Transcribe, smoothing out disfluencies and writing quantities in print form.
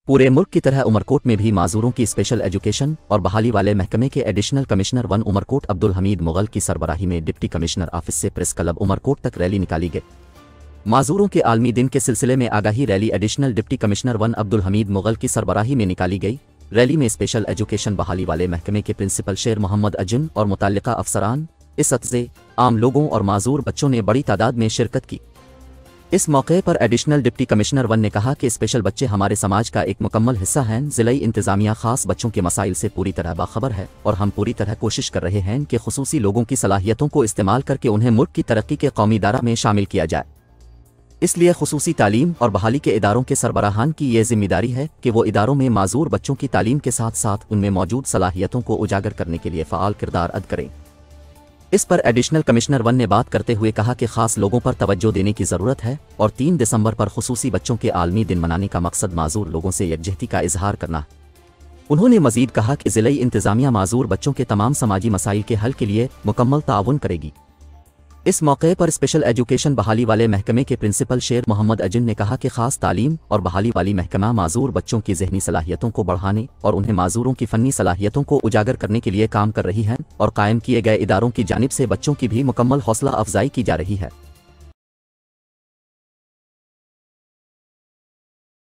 पूरे मुल्क की तरह उमरकोट में भी माजूरों की स्पेशल एजुकेशन और बहाली वाले महकमे के एडिशनल कमिश्नर 1 उमरकोट अब्दुल हमीद मुगल की सरबराही में डिप्टी कमिश्नर ऑफिस से प्रेस क्लब उमरकोट तक रैली निकाली गई। माजूरों के आलमी दिन के सिलसिले में आगाही rally additional deputy commissioner 1 Abdul Hamid Mughal की सरबराही में निकाली गई। रैली में स्पेशल एजुकेशन बहाली वाले महकमे के प्रिंसिपल शेर मोहम्मद अजन और मुतल्लिका अफसरान, इससे आम लोगों और माजूर बच्चों ने बड़ी तादाद में शिरकत की। इस मौके पर एडिशनल डिप्टी कमिश्नर 1 ने कहा कि स्पेशल बच्चे हमारे समाज का एक मुकम्मल हिस्सा हैं। ज़िलाई इंतज़ामिया खास बच्चों के मसाइल से पूरी तरह बाखबर है और हम पूरी तरह कोशिश कर रहे हैं कि खुसूसी लोगों की सलाहियतों को इस्तेमाल करके उन्हें मुल्क की तरक्की के कौमी दायरा में शामिल किया जाए। इसलिए खुसूसी तालीम और बहाली के इदारों के सरबराहान की ये जिम्मेदारी है कि वो इदारों में माजूर बच्चों की तालीम के साथ साथ उनमें मौजूद सलाहियतों को उजागर करने के लिए फ़ाल किरदार अदा करें। इस पर एडिशनल कमिश्नर 1 ने बात करते हुए कहा कि खास लोगों पर तवज्जो देने की ज़रूरत है और 3 दिसंबर पर खुसूसी बच्चों के आलमी दिन मनाने का मकसद माजूर लोगों से यकजहती का इजहार करना है। उन्होंने मजीद कहा कि ज़िलाई इंतज़ामिया माजूर बच्चों के तमाम समाजी मसाइल के हल के लिए मुकम्मल ताउन करेगी। इस मौके पर स्पेशल एजुकेशन बहाली वाले महकमे के प्रिंसिपल शेर मोहम्मद अजन ने कहा कि खास तालीम और बहाली वाली महकमा माजूर बच्चों की ज़हनी सलाहियतों को बढ़ाने और उन्हें माजूरों की फ़न्नी सलाहियतों को उजागर करने के लिए काम कर रही है और कायम किए गए इदारों की जानिब से बच्चों की भी मुकम्मल हौसला अफजाई की जा रही है।